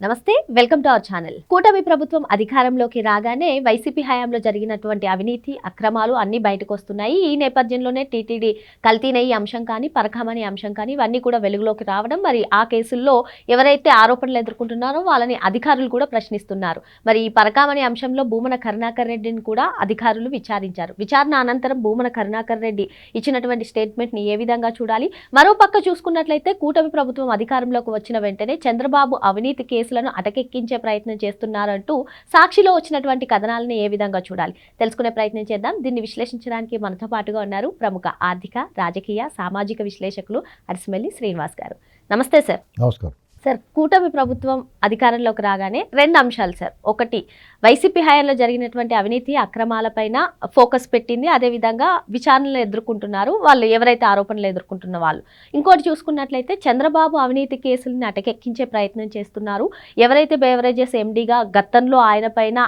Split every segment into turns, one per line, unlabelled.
నమస్తే, welcome to our channel. కూటమి ప్రభుత్వం అధికారంలోకి రాగానే వైసీపీ హయాంలో జరిగినటువంటి అవినీతి అక్రమాలు అన్ని బయటకు వస్తున్నాయి. ఈ నేపథ్యంలోనే టీటీడీ కల్తీనయ్యి అంశం కానీ, పరకామణి అంశం కానీ ఇవన్నీ కూడా వెలుగులోకి రావడం, మరి ఆ కేసుల్లో ఎవరైతే ఆరోపణలు ఎదుర్కొంటున్నారో వాళ్ళని అధికారులు కూడా ప్రశ్నిస్తున్నారు. మరి ఈ పరకామణి అంశంలో భూమన కరుణాకర్ రెడ్డిని కూడా అధికారులు విచారించారు. విచారణ అనంతరం భూమన కరుణాకర్ రెడ్డి ఇచ్చినటువంటి స్టేట్మెంట్ ని ఏ విధంగా చూడాలి? మరోపక్క చూసుకున్నట్లయితే కూటమి ప్రభుత్వం అధికారంలోకి వచ్చిన వెంటనే చంద్రబాబు అవినీతి కేసులను అటకెక్కించే ప్రయత్నం చేస్తున్నారంటూ సాక్షిలో వచ్చినటువంటి కథనాలను ఏ విధంగా చూడాలి తెలుసుకునే ప్రయత్నం చేద్దాం. దీన్ని విశ్లేషించడానికి మనతో పాటుగా ఉన్నారు ప్రముఖ ఆర్థిక, రాజకీయ, సామాజిక విశ్లేషకులు అరిసిమెల్లి శ్రీనివాస్ గారు. నమస్తే సార్.
నమస్కారం
సార్. కూటమి ప్రభుత్వం అధికారంలోకి రాగానే రెండు అంశాలు సార్. ఒకటి, వైసీపీ హయాంలో జరిగినటువంటి అవినీతి అక్రమాలపైన ఫోకస్ పెట్టింది. అదేవిధంగా విచారణలు ఎదుర్కొంటున్నారు వాళ్ళు, ఎవరైతే ఆరోపణలు ఎదుర్కొంటున్న వాళ్ళు. ఇంకోటి చూసుకున్నట్లయితే చంద్రబాబు అవినీతి కేసులను అటకెక్కించే ప్రయత్నం చేస్తున్నారు. ఎవరైతే బేవరేజెస్ ఎండీగా గతంలో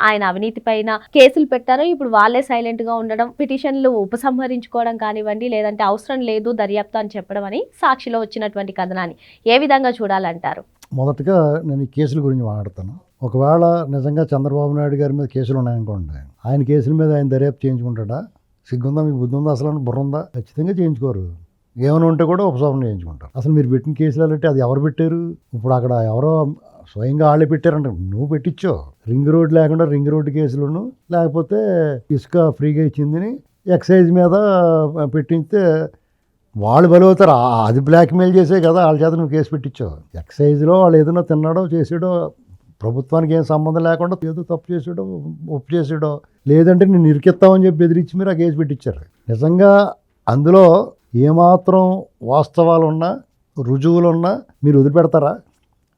ఆయన అవినీతి పైన కేసులు పెట్టారో ఇప్పుడు వాళ్ళే సైలెంట్ గా ఉండడం, పిటిషన్లు ఉపసంహరించుకోవడం కానివ్వండి, లేదంటే అవసరం లేదు దర్యాప్తు అని చెప్పడం అని సాక్షిలో వచ్చినటువంటి కథనాన్ని ఏ విధంగా చూడాలంటారు?
మొదటగా నేను ఈ కేసుల గురించి మాట్లాడతాను. ఒకవేళ నిజంగా చంద్రబాబు నాయుడు గారి మీద కేసులు ఉన్నాయనుకోండి, ఆయన కేసుల మీద ఆయన దర్యాప్తు చేయించుకుంటాడా? సిగ్గుందా, మీకు బుద్ధి ఉందా, అసలు బుర్ర ఉందా? ఖచ్చితంగా చేయించుకోరు. ఏమైనా ఉంటే కూడా ఉపశమనం చేయించుకుంటారు. అసలు మీరు పెట్టిన కేసులు అంటే అది ఎవరు పెట్టారు? ఇప్పుడు అక్కడ ఎవరో స్వయంగా వాళ్ళే పెట్టారంట. నువ్వు పెట్టించో. రింగ్ రోడ్ లేకుండా రింగ్ రోడ్డు కేసులను, లేకపోతే ఇసుక ఫ్రీగా ఇచ్చిందని ఎక్సైజ్ మీద పెట్టించితే వాళ్ళు బలవుతారు. అది బ్లాక్మెయిల్ చేసే కదా వాళ్ళ చేత నువ్వు కేసు పెట్టించావు. ఎక్సైజ్లో వాళ్ళు ఏదైనా తిన్నాడో చేసాడో, ప్రభుత్వానికి ఏం సంబంధం లేకుండా ఏదో తప్పు చేసాడో ఒప్పు చేసాడో, లేదంటే నేను ఇరికిస్తామని చెప్పి బెదిరించి మీరు ఆ కేసు పెట్టించారు. నిజంగా అందులో ఏమాత్రం వాస్తవాలు ఉన్నా, రుజువులు ఉన్నా మీరు వదిలిపెడతారా?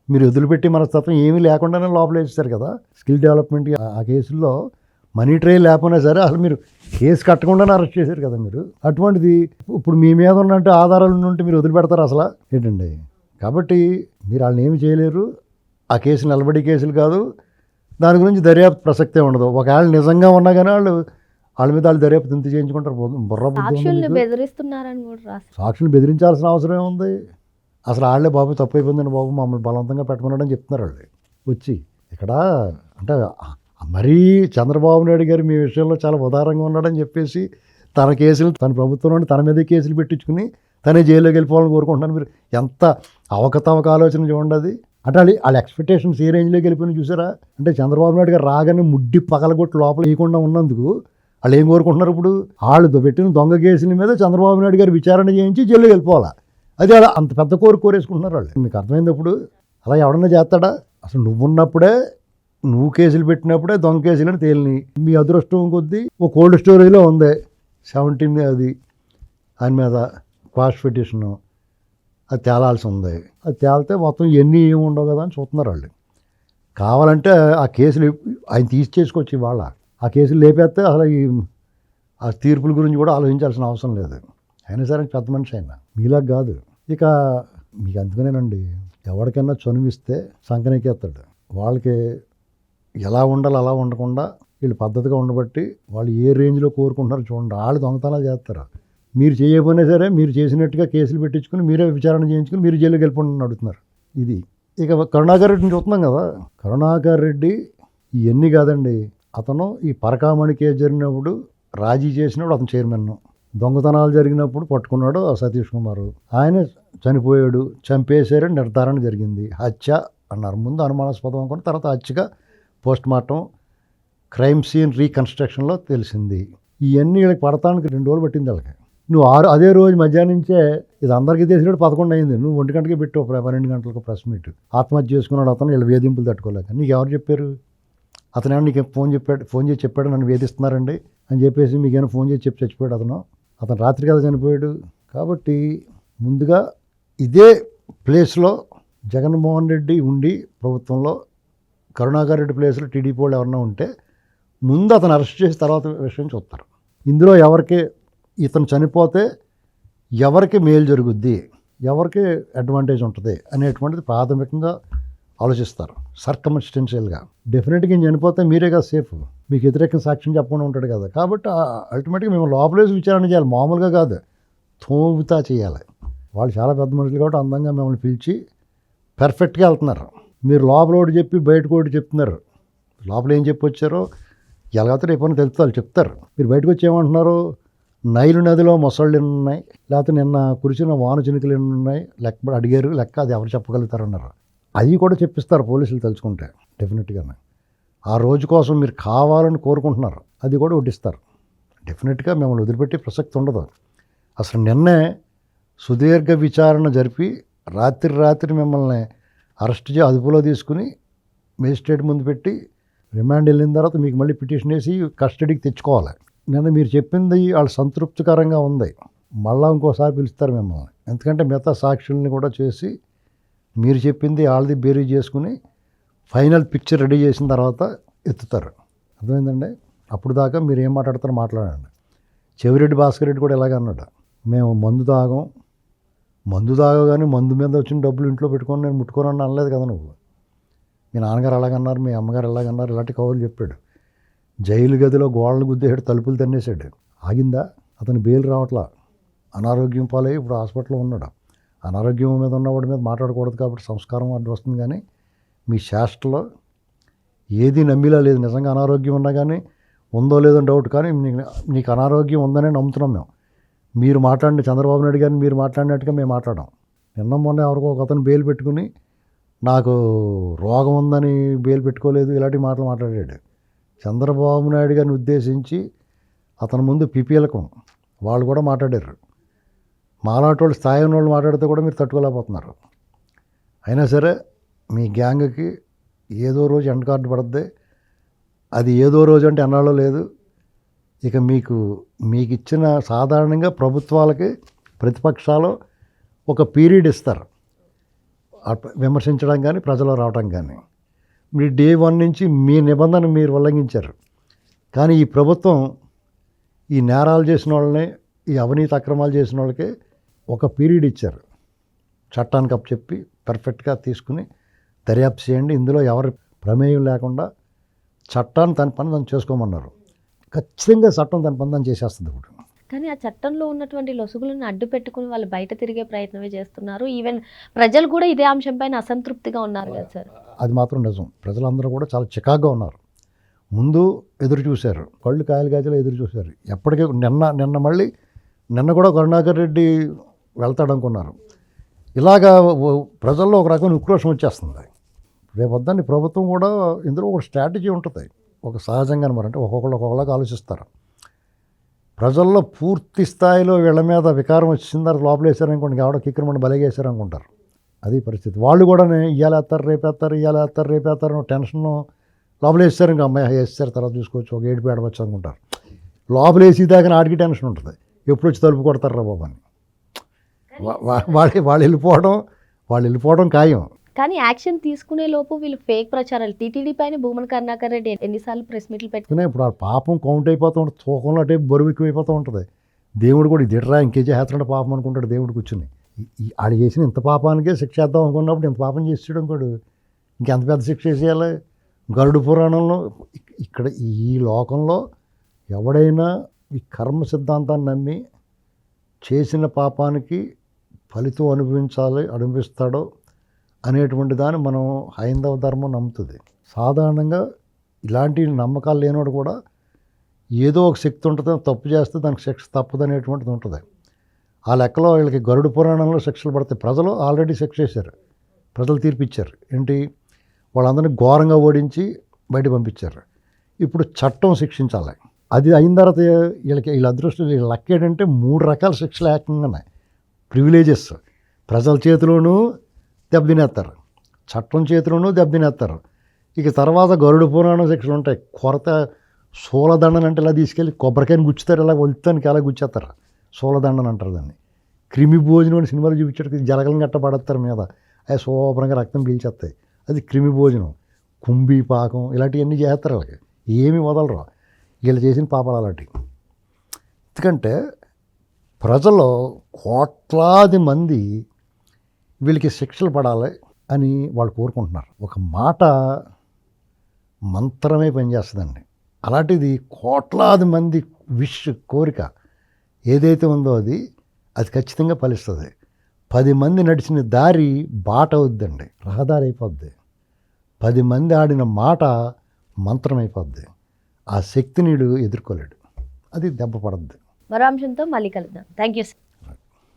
మీరు వదిలిపెట్టి మనస్తత్వం ఏమీ లేకుండానే లోపల వేస్తారు కదా. స్కిల్ డెవలప్మెంట్ ఆ కేసుల్లో మనీ ట్రైల్ లేకపోయినా సరే అసలు మీరు కేసు కట్టకుండానే అరెస్ట్ చేశారు కదా మీరు. అటువంటిది ఇప్పుడు మీ మీద ఉన్నట్టు ఆధారాలు ఉంటే మీరు వదిలిపెడతారు అసలు ఏంటండి? కాబట్టి మీరు వాళ్ళని ఏమి చేయలేరు. ఆ కేసులు నిలబడి కేసులు కాదు. దాని గురించి దర్యాప్తు ప్రసక్తే ఉండదు. ఒకవేళ నిజంగా ఉన్నా కానీ వాళ్ళ మీద వాళ్ళు దర్యాప్తు ఎంత చేయించుకుంటారు?
సాక్షుల్ని బెదిరిస్తున్నారని కూడా రాశారు.
సాక్షులు బెదిరించాల్సిన అవసరం ఏముంది? అసలు వాళ్ళే బాబు తప్పు అయిపోయిందండి బాబు, మమ్మల్ని బలవంతంగా పెట్టమన్నాడని చెప్తున్నారు వాళ్ళు వచ్చి ఇక్కడ. అంటే మరీ చంద్రబాబు నాయుడు గారు మీ విషయంలో చాలా ఉదారంగా ఉన్నాడని చెప్పేసి తన కేసులు, తన ప్రభుత్వంలో తన మీదే కేసులు పెట్టించుకుని తనే జైల్లోకి వెళ్ళిపోవాలని కోరుకుంటున్నాను. మీరు ఎంత అవకతవక ఆలోచన చూడండి అది. అంటే వాళ్ళ ఎక్స్పెక్టేషన్స్ ఏ రేంజ్లోకి వెళ్ళిపోయినా చూసారా? అంటే చంద్రబాబు నాయుడు గారు రాగానే ముడ్డి పగలగొట్టి లోపల వేయకుండా ఉన్నందుకు వాళ్ళు ఏం కోరుకుంటున్నారు? ఇప్పుడు వాళ్ళు పెట్టిన దొంగ కేసుల మీద చంద్రబాబు నాయుడు గారు విచారణ చేయించి జైల్లోకి వెళ్ళిపోవాలా? అది అలా అంత పెద్ద కోరేసుకుంటున్నారు వాళ్ళు. మీకు అర్థమైనప్పుడు అలా ఎవడన్నా చేస్తాడా? అసలు నువ్వున్నప్పుడే, నువ్వు కేసులు పెట్టినప్పుడే దొంగ కేసులని తేలిని. మీ అదృష్టం కొద్దీ ఓ కోల్డ్ స్టోరేజ్లో ఉంది 17 అది ఆయన మీద క్వాష్ పిటిషను, అది తేలాల్సి ఉంది. అది తేలితే మొత్తం ఎన్ని ఏమి ఉండవు కదా అని చూస్తున్నారు వాళ్ళు. కావాలంటే ఆ కేసులు ఆయన చేసుకొచ్చి ఇవాళ ఆ కేసులు లేపేస్తే అసలు ఆ తీర్పుల గురించి కూడా ఆలోచించాల్సిన అవసరం లేదు. అయినా సరే పెద్ద మనిషి అయినా మీలా కాదు. ఇక మీకు అందుకనేనండి, ఎవరికైనా చనువిస్తే సంకనెక్కేస్తాడు. వాళ్ళకి ఎలా ఉండాలి అలా ఉండకుండా వీళ్ళు పద్ధతిగా ఉండబట్టి వాళ్ళు ఏ రేంజ్లో కోరుకుంటున్నారో చూడండి. వాళ్ళు దొంగతనాలు చేస్తారు. మీరు చేయకపోయినా సరే మీరు చేసినట్టుగా కేసులు పెట్టించుకుని మీరే విచారణ చేయించుకుని మీరు జైలుకి వెళ్ళిపోండి అడుగుతున్నారు. ఇది ఇక కరుణాకర్ రెడ్డిని చూస్తున్నాం కదా. కరుణాకర్ రెడ్డి ఇవన్నీ కాదండి, అతను ఈ పరకామణి కేసు జరిగినప్పుడు రాజీ చేసినప్పుడు అతను చైర్మన్, దొంగతనాలు జరిగినప్పుడు పట్టుకున్నాడు సతీష్ కుమార్, ఆయన చనిపోయాడు, చంపేశారని నిర్ధారణ జరిగింది. హత్య అన్నారు. ముందు అనుమానాస్పదం అనుకున్న తర్వాత హత్యగా పోస్ట్ మార్టం క్రైమ్ సీన్ రీకన్స్ట్రక్షన్లో తెలిసింది. ఇవన్నీ వీళ్ళకి పడతానికి 2 రోజులు పట్టింది వాళ్ళకి. నువ్వు అదే రోజు మధ్యాహ్నం నుంచే ఇది అందరికీ తెలిసినట్టు 11 అయింది. నువ్వు 1 గంటకి పెట్టావు, 12 గంటలకు ప్రెస్ మీట్. ఆత్మహత్య చేసుకున్నాడు అతను, వీళ్ళు వేధింపులు తట్టుకోలేక. నీకు ఎవరు చెప్పారు? అతనేమో నీకు ఫోన్ చేసి చెప్పాడు నన్ను వేధిస్తున్నారండి అని చెప్పేసి మీకేమైనా ఫోన్ చేసి చెప్పి చచ్చిపోయాడు అతను రాత్రి కదా చనిపోయాడు. కాబట్టి ముందుగా ఇదే ప్లేస్లో జగన్మోహన్ రెడ్డి ఉండి ప్రభుత్వంలో కరుణాకర్ రెడ్డి ప్లేస్లో టీడీపీ వాళ్ళు ఎవరన్నా ఉంటే ముందు అతను అరెస్ట్ చేసి తర్వాత విషయం చూస్తారు. ఇందులో ఎవరికి ఇతను చనిపోతే ఎవరికి మేలు జరుగుద్ది, ఎవరికి అడ్వాంటేజ్ ఉంటుంది అనేటువంటిది ప్రాథమికంగా ఆలోచిస్తారు సర్కమ్స్టెన్షియల్గా. డెఫినెట్గా ఈయన చనిపోతే మీరే కదా సేఫ్, మీకు వ్యతిరేక సాక్ష్యం చెప్పకుండా ఉంటాడు కదా. కాబట్టి అల్టిమేట్గా మేము లోపలేసి విచారణ చేయాలి, మామూలుగా కాదు, తోగుతా చేయాలి. వాళ్ళు చాలా పెద్ద మనుషులు కాబట్టి అందంగా మిమ్మల్ని పిలిచి పర్ఫెక్ట్గా వెళ్తున్నారు. మీరు లోపల ఒకటి చెప్పి బయటకు ఒకటి చెప్తున్నారు. లోపల ఏం చెప్పి వచ్చారో ఎలాగో రేపు తెలుస్తుంది, వాళ్ళు చెప్తారు. మీరు బయటకు వచ్చి ఏమంటున్నారు, నైలు నదిలో మొసళ్ళు ఎన్ని ఉన్నాయి, లేకపోతే నిన్న కురిసిన వాన చినుకులు ఎన్ని ఉన్నాయి లెక్క అడిగారు, లెక్క అది ఎవరు చెప్పగలుగుతారన్నారు. అవి కూడా చెప్పిస్తారు పోలీసులు తలుచుకుంటే డెఫినెట్గానే. ఆ రోజు కోసం మీరు కావాలని కోరుకుంటున్నారు, అది కూడా వడ్డిస్తారు. డెఫినెట్గా మిమ్మల్ని వదిలిపెట్టి ప్రసక్తి ఉండదు. అసలు నిన్నే సుదీర్ఘ విచారణ జరిపి రాత్రి మిమ్మల్ని అరెస్ట్ చేసి అదుపులో తీసుకుని మేజిస్ట్రేట్ ముందు పెట్టి రిమాండ్ వెళ్ళిన తర్వాత మీకు మళ్ళీ పిటిషన్ వేసి కస్టడీకి తెచ్చుకోవాలి. నిన్న మీరు చెప్పింది వాళ్ళు సంతృప్తికరంగా ఉంది, మళ్ళీ ఇంకోసారి పిలుస్తారు మిమ్మల్ని. ఎందుకంటే మిగతా సాక్షుల్ని కూడా చేసి మీరు చెప్పింది వాళ్ళది బేరీ చేసుకుని ఫైనల్ పిక్చర్ రెడీ చేసిన తర్వాత ఎత్తుతారు. అర్థమైందండి? అప్పుడు దాకా మీరు ఏం మాట్లాడతారో మాట్లాడండి. చెవిరెడ్డి భాస్కర్ రెడ్డి కూడా ఇలాగ అన్నాడు, మేము మందు తాగగానే మందు మీద వచ్చిన డబ్బులు ఇంట్లో పెట్టుకొని నేను ముట్టుకోనని అనలేదు కదా నువ్వు. మీ నాన్నగారు అలాగన్నారు, మీ అమ్మగారు ఎలాగన్నారు, ఇలాంటి కవులు చెప్పాడు. జైలు గదిలో గోడలు గుద్దేసాడు, తలుపులు తన్నేసాడు. ఆగిందా? అతను బెయిల్ రావట్లా, అనారోగ్యం పాలై ఇప్పుడు హాస్పిటల్లో ఉన్నాడు. అనారోగ్యం మీద ఉన్నవాడి మీద మాట్లాడకూడదు కాబట్టి సంస్కారం అడ్డు వస్తుంది. కానీ మీ శాస్త్రలో ఏది నమ్మిలా లేదు. నిజంగా అనారోగ్యం ఉన్నా కానీ ఉందో లేదో డౌట్, కానీ నీకు అనారోగ్యం ఉందనే నమ్ముతున్నాం మేము. మీరు మాట్లాడిన చంద్రబాబు నాయుడు గారిని మీరు మాట్లాడినట్టుగా మేము మాట్లాడాం. మొన్న ఎవరికో ఒక అతను బెయిల్ పెట్టుకుని నాకు రోగం ఉందని బెయిల్ పెట్టుకోలేదు, ఇలాంటి మాటలు మాట్లాడాడు. చంద్రబాబు నాయుడు గారిని ఉద్దేశించి అతని ముందు పిపిఎలకు వాళ్ళు కూడా మాట్లాడారు. మాలాంటి వాళ్ళు స్థాయి ఉన్న వాళ్ళు మాట్లాడితే కూడా మీరు తట్టుకోలేకపోతున్నారు. అయినా సరే మీ గ్యాంగ్కి ఏదో రోజు ఎండ్ కార్డు పడుద్ది. అది ఏదో రోజు అంటే ఎన్నాళ్ళో లేదు. ఇక మీకు ఇచ్చిన సాధారణంగా ప్రభుత్వాలకి ప్రతిపక్షాలు ఒక పీరియడ్ ఇస్తారు విమర్శించడం కానీ ప్రజలు రావడం కానీ. మీరు డే 1 నుంచి మీ నిబంధన మీరు ఉల్లంఘించారు. కానీ ఈ ప్రభుత్వం ఈ నేరాలు చేసిన వాళ్ళని, ఈ అవినీతి అక్రమాలు చేసిన వాళ్ళకి ఒక పీరియడ్ ఇచ్చారు. చట్టానికి అప్పచెప్పి పర్ఫెక్ట్గా తీసుకుని దర్యాప్తు చేయండి, ఇందులో ఎవరి ప్రమేయం లేకుండా చట్టాన్ని తన పని తను చేసుకోమన్నారు. ఖచ్చితంగా చట్టం తన పని తను చేసేస్తుంది ఇప్పుడు.
కానీ ఆ చట్టంలో ఉన్నటువంటి లొసుగులను అడ్డు పెట్టుకుని వాళ్ళు బయట తిరిగే ప్రయత్నమే చేస్తున్నారు. ఈవెన్ ప్రజలు కూడా ఇదే అంశంపైన అసంతృప్తిగా ఉన్నారు కదా సార్.
అది మాత్రం నిజం. ప్రజలందరూ కూడా చాలా చికాగ్గా ఉన్నారు. ముందు ఎదురు చూశారు, కళ్ళు కాయలు కాయలు ఎదురు చూశారు. ఎప్పటికీ నిన్న కూడా కరుణాకర్ రెడ్డి వెళ్తాడు అనుకున్నారు. ఇలాగా ప్రజల్లో ఒక రకమైన ఉక్రోషం వచ్చేస్తుంది. రేపొద్దని ప్రభుత్వం కూడా ఇందులో ఒక స్ట్రాటజీ ఉంటుంది. ఒక సహజంగా అనమాట, అంటే ఒక్కొక్కలాగా ఆలోచిస్తారు. ప్రజల్లో పూర్తి స్థాయిలో వీళ్ళ మీద వికారం వచ్చిందారు లోపల వేసారనుకోండి, ఎవడో కిక్రమని బలిగేసారనుకుంటారు. అది పరిస్థితి. వాళ్ళు కూడా ఇవాళ వేస్తారు రేపేస్తారు టెన్షన్ లోపల వేస్తారు. ఇంకా అమ్మాయి వేస్తారు తర్వాత చూసుకోవచ్చు, ఒక ఏడుపు ఏడవచ్చు అనుకుంటారు. లోపల వేసి దాకా ఆడికి టెన్షన్ ఉంటుంది, ఎప్పుడు వచ్చి తలుపు కొడతారు రా బాబు అని. వాళ్ళు వెళ్ళిపోవడం ఖాయం.
కానీ యాక్షన్ తీసుకునే లోపు వీళ్ళు ఫేక్ ప్రచారాలు టీటీడీ పైన భూమన కరుణాకర్ రెడ్డి ఎన్నిసార్లు ప్రెస్ మీట్లు పెట్టుకున్నా
ఇప్పుడు ఆ పాపం కౌంట్ అయిపోతూ ఉంటుంది, తూకంలో అంటే బరువు ఎక్కువైపోతూ ఉంటుంది. దేవుడు కూడా ఇదిట్రా ఇంకేం చేస్తాడు పాపం అనుకుంటాడు. దేవుడు కూర్చుని ఆడు చేసిన ఇంత పాపానికే శిక్ష చేద్దాం అనుకున్నప్పుడు ఇంత పాపం చేసేయడం కూడా ఇంకెంత పెద్ద శిక్ష చేయాలి. గరుడు పురాణంలో ఇక్కడ ఈ లోకంలో ఎవడైనా ఈ కర్మ సిద్ధాంతాన్ని నమ్మి చేసిన పాపానికి ఫలితం అనుభవిస్తాడో అనేటువంటి దాన్ని మనం హైందవ ధర్మం నమ్ముతుంది. సాధారణంగా ఇలాంటి నమ్మకాలు లేనివాడు కూడా ఏదో ఒక శక్తి ఉంటుంది, తప్పు చేస్తే దానికి శిక్ష తప్పదు అనేటువంటిది ఉంటుంది. ఆ లెక్కలో వీళ్ళకి గరుడు పురాణంలో శిక్షలు పడతాయి. ప్రజలు ఆల్రెడీ శిక్ష చేశారు, ప్రజలు తీర్పిచ్చారు. ఏంటి, వాళ్ళందరినీ ఘోరంగా ఓడించి బయట పంపించారు. ఇప్పుడు చట్టం శిక్షించాలి. అది అయిన తర్వాత వీళ్ళ అదృష్టం, వీళ్ళ లెక్క ఏంటంటే 3 రకాల శిక్షలు ఏకంగా ఉన్నాయి. ప్రివిలేజెస్ ప్రజల చేతిలోనూ దెబ్బతినేస్తారు, చట్టం చేతిలోనూ దెబ్బతినేస్తారు. ఇక తర్వాత గరుడు పురాణం శిక్షలు ఉంటాయి. కొరత సోలదండని అంటే ఇలా తీసుకెళ్ళి కొబ్బరికాయని గుచ్చుతారు, ఇలా ఒలుతానికి అలా గుచ్చేస్తారు. సోలదండని అంటారు దాన్ని. క్రిమి భోజనం అని సినిమాలు చూపించాడు, జలగలను గట్ట పడేస్తారు మీద, అవి శుభ్రంగా రక్తం పీల్చేస్తాయి. అది క్రిమి భోజనం. కుంభీ పాకం ఇలాంటివన్నీ చేస్తారు. వాళ్ళకి ఏమి వదలరు, వీళ్ళు చేసిన పాపాలు అలాంటివి. ఎందుకంటే ప్రజలు కోట్లాది మంది వీళ్ళకి శిక్షలు పడాలి అని వాళ్ళు కోరుకుంటున్నారు. ఒక మాట మంత్రమే పనిచేస్తుందండి. అలాంటిది కోట్లాది మంది కోరిక ఏదైతే ఉందో అది ఖచ్చితంగా ఫలిస్తుంది. 10 మంది నడిచిన దారి బాట అవుద్దండి, రహదారి అయిపోద్ది. 10 మంది ఆడిన మాట మంత్రమైపోద్ది. ఆ శక్తిని వీడు ఎదుర్కోలేడు. అది దెబ్బ పడద్ది.
మరో అంశంతో మళ్ళీ కలుద్దాం. Thank you.